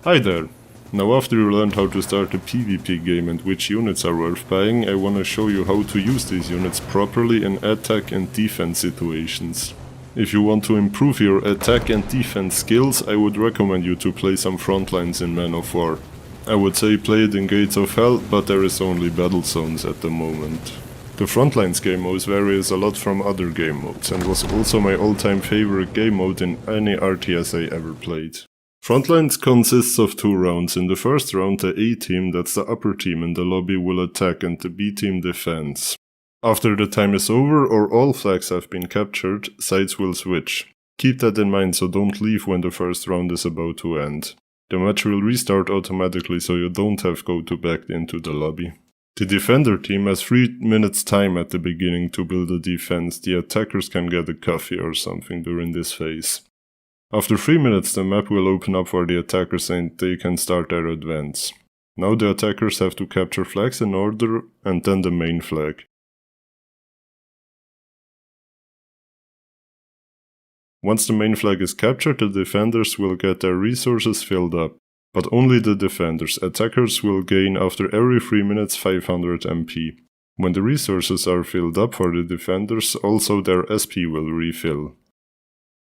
Hi there! Now after you learned how to start a PvP game and which units are worth buying, I wanna show you how to use these units properly in attack and defense situations. If you want to improve your attack and defense skills, I would recommend you to play some Frontlines in Man of War. I would say play it in Gates of Hell, but there is only battle zones at the moment. The Frontlines game mode varies a lot from other game modes and was also my all-time favorite game mode in any RTS I ever played. Frontlines consists of 2 rounds. In the first round, the A team, that's the upper team in the lobby, will attack and the B team defends. After the time is over or all flags have been captured, sides will switch. Keep that in mind, so don't leave when the first round is about to end. The match will restart automatically, so you don't have to go back into the lobby. The defender team has 3 minutes time at the beginning to build a defense. The attackers can get a coffee or something during this phase. After 3 minutes the map will open up for the attackers and they can start their advance. Now the attackers have to capture flags in order and then the main flag. Once the main flag is captured, the defenders will get their resources filled up. But only the defenders. Attackers will gain after every 3 minutes 500 MP. When the resources are filled up for the defenders, also their SP will refill.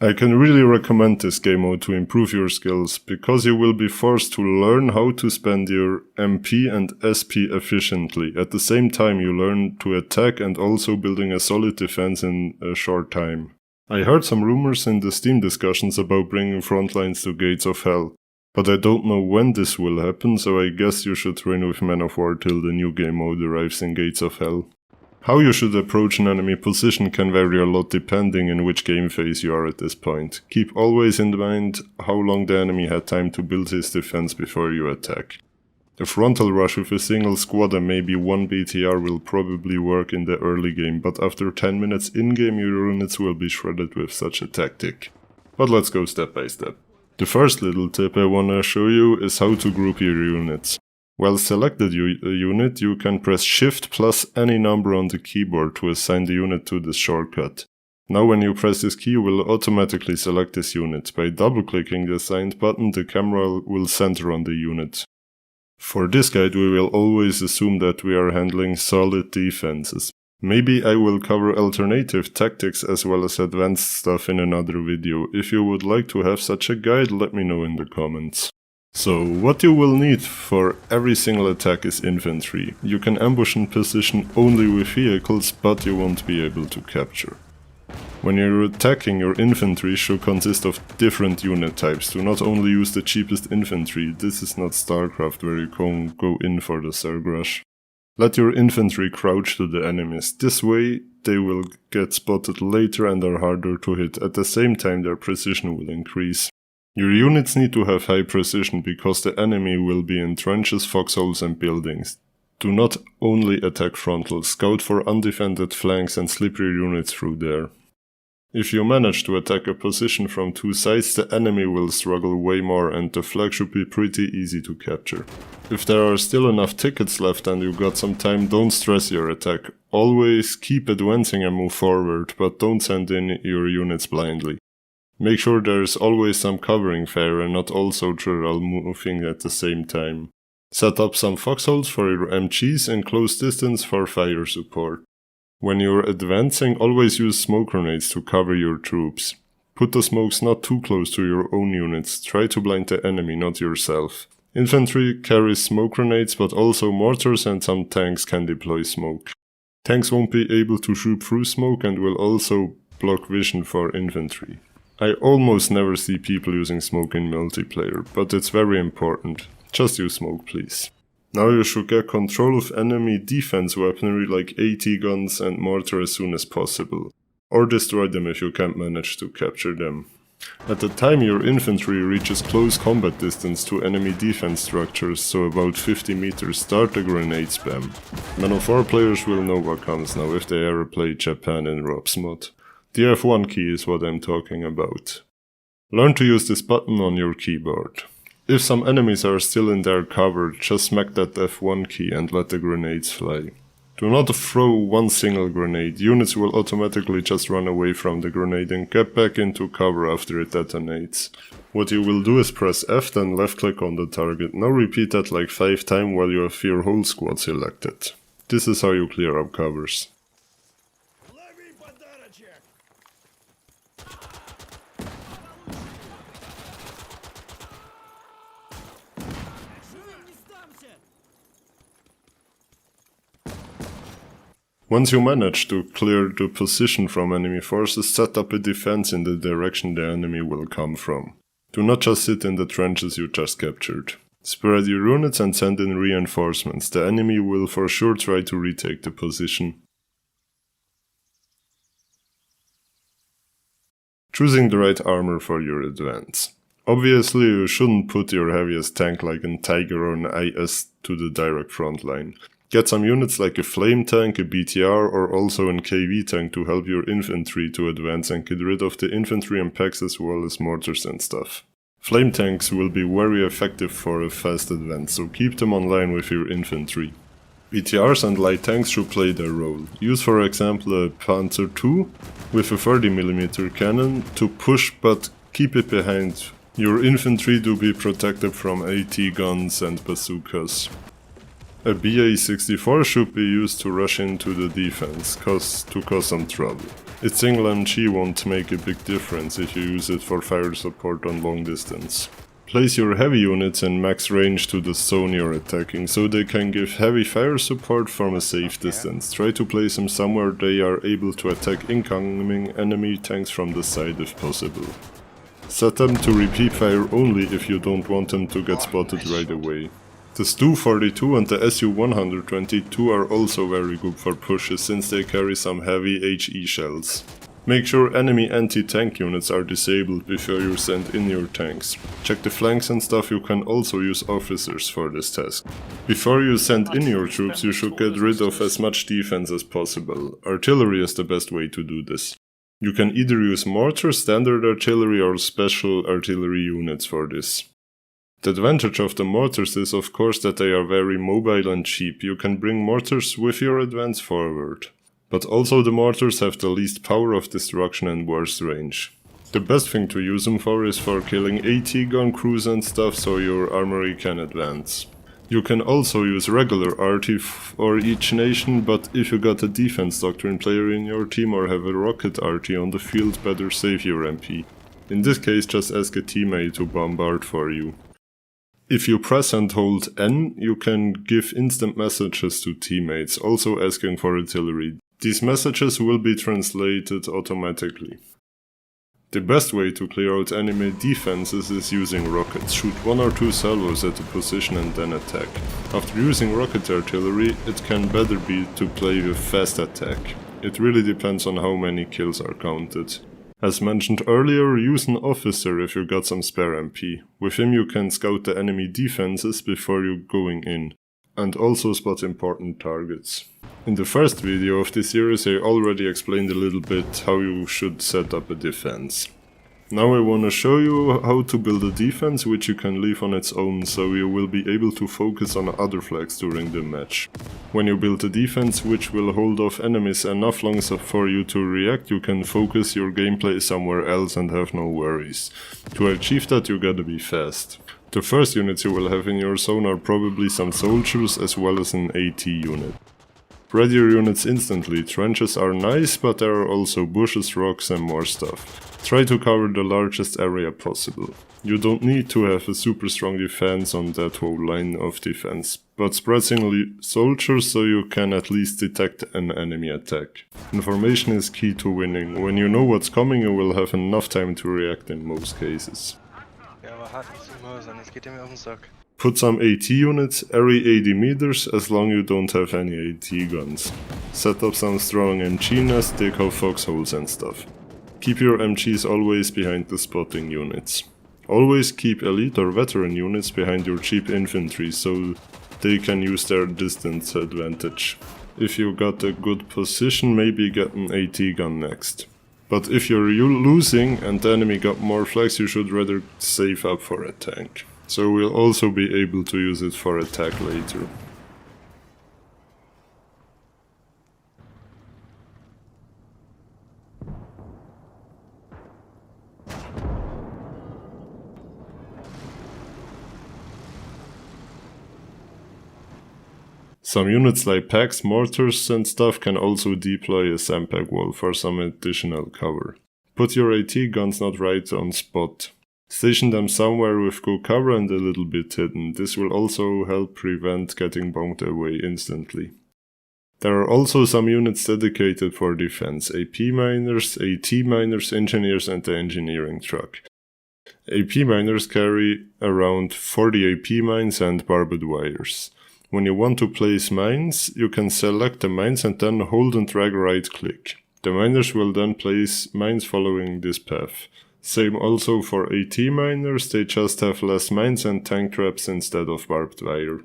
I can really recommend this game mode to improve your skills, because you will be forced to learn how to spend your MP and SP efficiently. At the same time you learn to attack and also building a solid defense in a short time. I heard some rumors in the Steam discussions about bringing Frontlines to Gates of Hell. But I don't know when this will happen, so I guess you should train with Man of War till the new game mode arrives in Gates of Hell. How you should approach an enemy position can vary a lot depending in which game phase you are at this point. Keep always in mind how long the enemy had time to build his defense before you attack. A frontal rush with a single squad and maybe 1 BTR will probably work in the early game, but after 10 minutes in-game your units will be shredded with such a tactic. But let's go step by step. The first little tip I wanna show you is how to group your units. While selected unit, you can press Shift plus any number on the keyboard to assign the unit to this shortcut. Now when you press this key, you will automatically select this unit. By double-clicking the assigned button, the camera will center on the unit. For this guide, we will always assume that we are handling solid defenses. Maybe I will cover alternative tactics as well as advanced stuff in another video. If you would like to have such a guide, let me know in the comments. So, what you will need for every single attack is infantry. You can ambush in position only with vehicles, but you won't be able to capture. When you're attacking, your infantry should consist of different unit types. Do not only use the cheapest infantry. This is not StarCraft where you can go in for the Zerg rush. Let your infantry crouch to the enemies. This way they will get spotted later and are harder to hit. At the same time their precision will increase. Your units need to have high precision because the enemy will be in trenches, foxholes and buildings. Do not only attack frontals, scout for undefended flanks and slip your units through there. If you manage to attack a position from 2 sides, the enemy will struggle way more and the flag should be pretty easy to capture. If there are still enough tickets left and you got some time, don't stress your attack. Always keep advancing and move forward, but don't send in your units blindly. Make sure there is always some covering fire and not all soldiers are moving at the same time. Set up some foxholes for your MGs and close distance for fire support. When you're advancing, always use smoke grenades to cover your troops. Put the smokes not too close to your own units, try to blind the enemy, not yourself. Infantry carries smoke grenades, but also mortars and some tanks can deploy smoke. Tanks won't be able to shoot through smoke and will also block vision for infantry. I almost never see people using smoke in multiplayer, but it's very important. Just use smoke, please. Now you should get control of enemy defense weaponry like AT guns and mortar as soon as possible. Or destroy them if you can't manage to capture them. At the time your infantry reaches close combat distance to enemy defense structures, so about 50 meters, start the grenade spam. Man of War players will know what comes now if they ever play Japan in Rob's mod. The F1 key is what I'm talking about. Learn to use this button on your keyboard. If some enemies are still in their cover, just smack that F1 key and let the grenades fly. Do not throw one single grenade, units will automatically just run away from the grenade and get back into cover after it detonates. What you will do is press F, then left click on the target. Now repeat that like 5 times while you have your whole squad selected. This is how you clear up covers. Once you manage to clear the position from enemy forces, set up a defense in the direction the enemy will come from. Do not just sit in the trenches you just captured. Spread your units and send in reinforcements. The enemy will for sure try to retake the position. Choosing the right armor for your advance. Obviously you shouldn't put your heaviest tank like a Tiger or an IS to the direct front line. Get some units like a flame tank, a BTR or also an KV tank to help your infantry to advance and get rid of the infantry and packs as well as mortars and stuff. Flame tanks will be very effective for a fast advance, so keep them online with your infantry. BTRs and light tanks should play their role. Use for example a Panzer II with a 30mm cannon to push, but keep it behind your infantry to be protected from AT guns and bazookas. A BA-64 should be used to rush into the defense, to cause some trouble. A single MG won't make a big difference if you use it for fire support on long distance. Place your heavy units in max range to the zone you're attacking, so they can give heavy fire support from a safe distance. Try to place them somewhere they are able to attack incoming enemy tanks from the side if possible. Set them to repeat fire only if you don't want them to get spotted right away. The Stu-42 and the Su-122 are also very good for pushes since they carry some heavy HE shells. Make sure enemy anti-tank units are disabled before you send in your tanks. Check the flanks and stuff. You can also use officers for this task. Before you send in your troops you should get rid of as much defense as possible. Artillery is the best way to do this. You can either use mortars, standard artillery or special artillery units for this. The advantage of the mortars is of course that they are very mobile and cheap. You can bring mortars with your advance forward. But also the mortars have the least power of destruction and worst range. The best thing to use them for is for killing AT gun crews and stuff so your armory can advance. You can also use regular RT for each nation, but if you got a defense doctrine player in your team or have a rocket RT on the field, better save your MP. In this case just ask a teammate to bombard for you. If you press and hold N, you can give instant messages to teammates, also asking for artillery. These messages will be translated automatically. The best way to clear out enemy defenses is using rockets. Shoot 1 or 2 salvos at a position and then attack. After using rocket artillery, it can better be to play with fast attack. It really depends on how many kills are counted. As mentioned earlier, use an officer if you got some spare MP. With him you can scout the enemy defenses before you going in, and also spot important targets. In the first video of this series I already explained a little bit how you should set up a defense. Now I wanna show you how to build a defense which you can leave on its own, so you will be able to focus on other flags during the match. When you build a defense which will hold off enemies enough long for you to react, you can focus your gameplay somewhere else and have no worries. To achieve that you gotta be fast. The first units you will have in your zone are probably some soldiers as well as an AT unit. Spread your units instantly. Trenches are nice, but there are also bushes, rocks and more stuff. Try to cover the largest area possible. You don't need to have a super strong defense on that whole line of defense, but spread singly soldiers so you can at least detect an enemy attack. Information is key to winning. When you know what's coming you will have enough time to react in most cases. Put some AT units every 80 meters as long you don't have any AT guns. Set up some strong MG nests, dig out foxholes and stuff. Keep your MGs always behind the spotting units. Always keep elite or veteran units behind your cheap infantry so they can use their distance advantage. If you got a good position, maybe get an AT gun next. But if you're losing and the enemy got more flags, you should rather save up for a tank. So we'll also be able to use it for attack later. Some units like packs, mortars and stuff can also deploy a sandbag wall for some additional cover. Put your AT guns not right on spot. Station them somewhere with good cover and a little bit hidden. This will also help prevent getting bombed away instantly. There are also some units dedicated for defense: AP miners, AT miners, engineers and the engineering truck. AP miners carry around 40 AP mines and barbed wires. When you want to place mines, you can select the mines and then hold and drag right click. The miners will then place mines following this path. Same also for AT miners, they just have less mines and tank traps instead of barbed wire.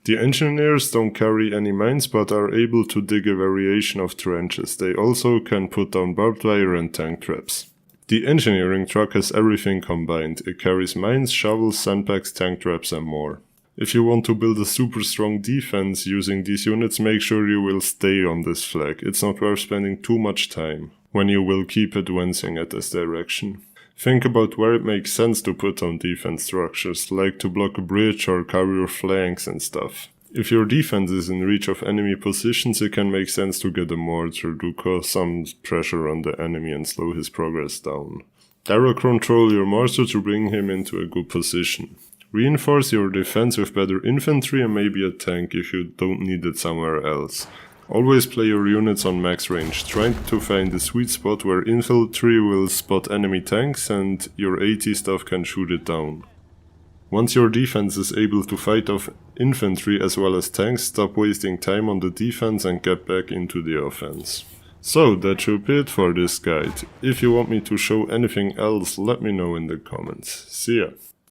The engineers don't carry any mines but are able to dig a variation of trenches. They also can put down barbed wire and tank traps. The engineering truck has everything combined. It carries mines, shovels, sandbags, tank traps and more. If you want to build a super strong defense using these units, make sure you will stay on this flag. It's not worth spending too much time when you will keep advancing at this direction. Think about where it makes sense to put on defense structures, like to block a bridge or cover your flanks and stuff. If your defense is in reach of enemy positions, it can make sense to get a mortar to cause some pressure on the enemy and slow his progress down. Direct control your mortar to bring him into a good position. Reinforce your defense with better infantry and maybe a tank if you don't need it somewhere else. Always play your units on max range, trying to find the sweet spot where infantry will spot enemy tanks and your AT stuff can shoot it down. Once your defense is able to fight off infantry as well as tanks, stop wasting time on the defense and get back into the offense. So that should be it for this guide. If you want me to show anything else, let me know in the comments. See ya!